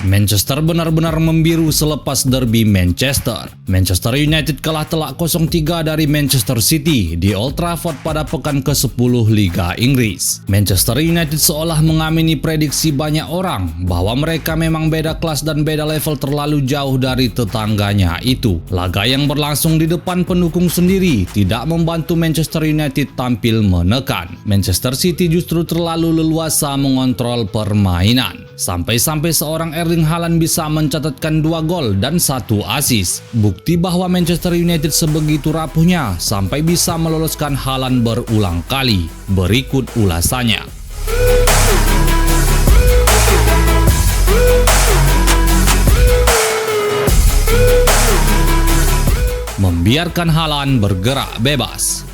Manchester benar-benar membiru selepas derby Manchester. Manchester United kalah telak 0-3 dari Manchester City di Old Trafford pada pekan ke-10 Liga Inggris. Manchester United seolah mengamini prediksi banyak orang bahwa mereka memang beda kelas dan beda level terlalu jauh dari tetangganya itu. Laga yang berlangsung di depan pendukung sendiri tidak membantu Manchester United tampil menekan. Manchester City justru terlalu leluasa mengontrol permainan. Sampai-sampai seorang Erling Haaland bisa mencatatkan 2 gol dan 1 assist. Bukti bahwa Manchester United sebegitu rapuhnya sampai bisa meloloskan Haaland berulang kali. Berikut ulasannya. Membiarkan Haaland bergerak bebas.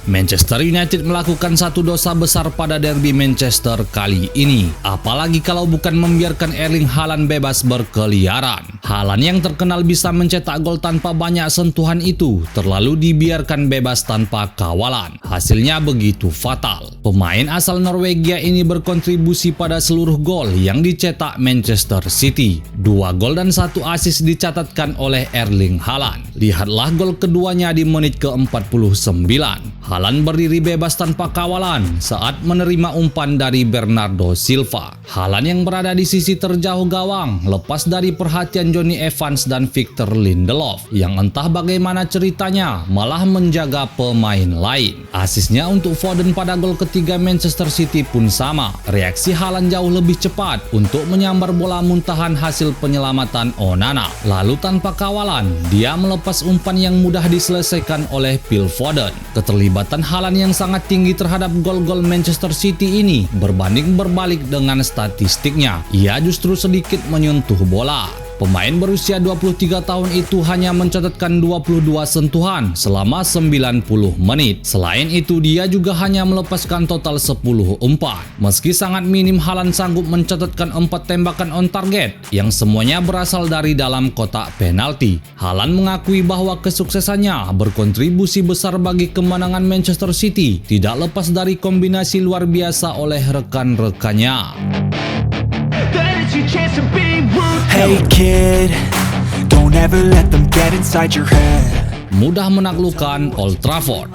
Manchester United melakukan satu dosa besar pada derby Manchester kali ini. Apalagi kalau bukan membiarkan Erling Haaland bebas berkeliaran. Haaland yang terkenal bisa mencetak gol tanpa banyak sentuhan itu terlalu dibiarkan bebas tanpa kawalan. Hasilnya begitu fatal. Pemain asal Norwegia ini berkontribusi pada seluruh gol yang dicetak Manchester City. 2 gol dan 1 assist dicatatkan oleh Erling Haaland. Lihatlah gol keduanya di menit ke-49. Haaland berdiri bebas tanpa kawalan saat menerima umpan dari Bernardo Silva. Haaland yang berada di sisi terjauh gawang lepas dari perhatian Jonny Evans dan Victor Lindelof yang entah bagaimana ceritanya malah menjaga pemain lain. Asisnya untuk Foden pada gol ketiga Manchester City pun sama. Reaksi Haaland jauh lebih cepat untuk menyambar bola muntahan hasil penyelamatan Onana. Lalu tanpa kawalan, dia melepas umpan yang mudah diselesaikan oleh Phil Foden. Keterlibatan Haaland yang sangat tinggi terhadap gol-gol Manchester City ini berbanding berbalik dengan statistiknya. Ia justru sedikit menyentuh bola. Pemain berusia 23 tahun itu hanya mencatatkan 22 sentuhan selama 90 menit. Selain itu, dia juga hanya melepaskan total 10 umpan. Meski sangat minim, Haaland sanggup mencatatkan 4 tembakan on target yang semuanya berasal dari dalam kotak penalti. Haaland mengakui bahwa kesuksesannya berkontribusi besar bagi kemenangan Manchester City, tidak lepas dari kombinasi luar biasa oleh rekan-rekannya. Hey kid, don't ever let them get inside your head. Mudah menaklukkan Old Trafford.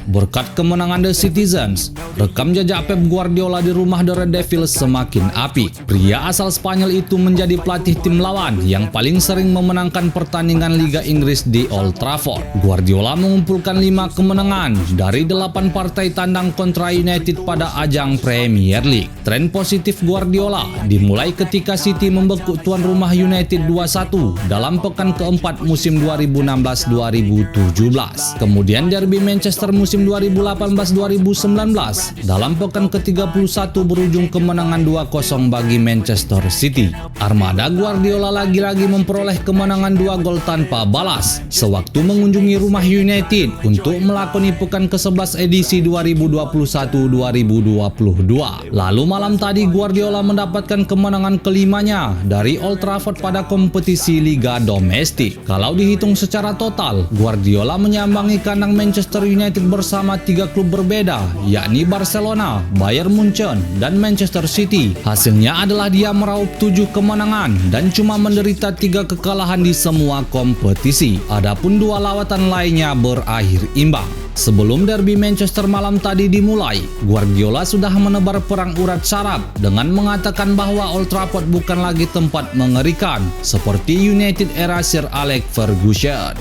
Berkat kemenangan The Citizens, rekam jejak Pep Guardiola di rumah The Red Devils semakin apik. Pria asal Spanyol itu menjadi pelatih tim lawan yang paling sering memenangkan pertandingan Liga Inggris di Old Trafford. Guardiola mengumpulkan 5 kemenangan dari 8 partai tandang kontra United pada ajang Premier League. Tren positif Guardiola dimulai ketika City membekuk tuan rumah United 2-1 dalam pekan keempat musim 2016-2017. Kemudian derby Manchester musim 2018-2019 dalam pekan ke-31 berujung kemenangan 2-0 bagi Manchester City. Armada Guardiola lagi-lagi memperoleh kemenangan 2 gol tanpa balas sewaktu mengunjungi rumah United untuk melakoni pekan ke-11 edisi 2021-2022. Lalu malam tadi Guardiola mendapatkan kemenangan kelimanya dari Old Trafford pada kompetisi Liga Domestik. Kalau dihitung secara total, Guardiola menyambangi kandang Manchester United bersama 3 klub berbeda, yakni Barcelona, Bayern Munchen, dan Manchester City. Hasilnya adalah dia meraup 7 kemenangan dan cuma menderita 3 kekalahan di semua kompetisi. Adapun 2 lawatan lainnya berakhir imbang. Sebelum derby Manchester malam tadi dimulai, Guardiola sudah menebar perang urat saraf dengan mengatakan bahwa Old Trafford bukan lagi tempat mengerikan seperti United era Sir Alex Ferguson.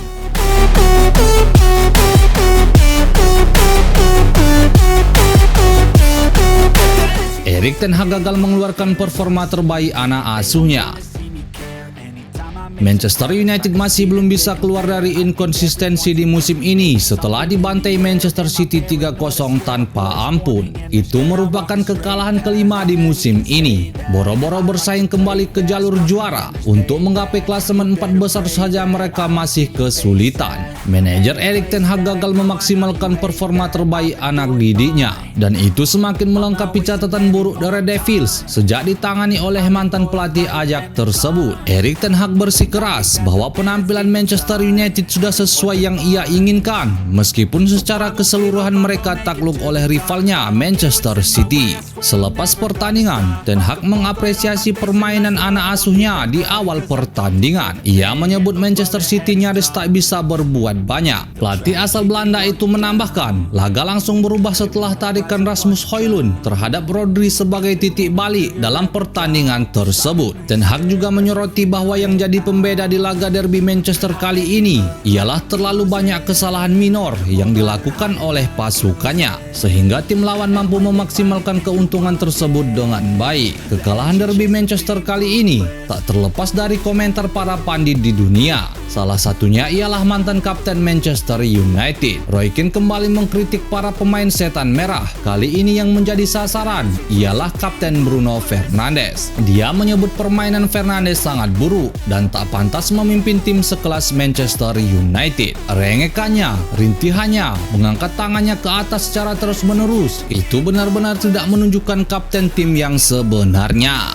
Erik ten Hag gagal mengeluarkan performa terbaik anak asuhnya. Manchester United masih belum bisa keluar dari inkonsistensi di musim ini setelah dibantai Manchester City 3-0 tanpa ampun. Itu merupakan kekalahan kelima di musim ini. Boro-boro bersaing kembali ke jalur juara. Untuk menggapai klasemen 4 besar saja mereka masih kesulitan. Manajer Erik ten Hag gagal memaksimalkan performa terbaik anak didiknya, dan itu semakin melengkapi catatan buruk The Red Devils sejak ditangani oleh mantan pelatih Ajax tersebut. Erik ten Hag bersikeras bahwa penampilan Manchester United sudah sesuai yang ia inginkan, meskipun secara keseluruhan mereka takluk oleh rivalnya Manchester City. Selepas pertandingan, Ten Hag mengapresiasi permainan anak asuhnya di awal pertandingan. Ia menyebut Manchester City nyaris tak bisa berbuat banyak. Pelatih asal Belanda itu menambahkan, laga langsung berubah setelah tarikan Rasmus Højlund terhadap Rodri sebagai titik balik dalam pertandingan tersebut. Ten Hag juga menyoroti bahwa yang jadi pembeda di laga derby Manchester kali ini ialah terlalu banyak kesalahan minor yang dilakukan oleh pasukannya, sehingga tim lawan mampu memaksimalkan keuntungan tersebut dengan baik. Kekalahan derby Manchester kali ini tak terlepas dari komentar para pandit di dunia. Salah satunya ialah mantan kapten Manchester United. Roy Keane kembali mengkritik para pemain setan merah. Kali ini yang menjadi sasaran ialah kapten Bruno Fernandes. Dia menyebut permainan Fernandes sangat buruk dan tak pantas memimpin tim sekelas Manchester United. Rengekannya, rintihannya, mengangkat tangannya ke atas secara terus-menerus, itu benar-benar tidak menunjukkan kapten tim yang sebenarnya.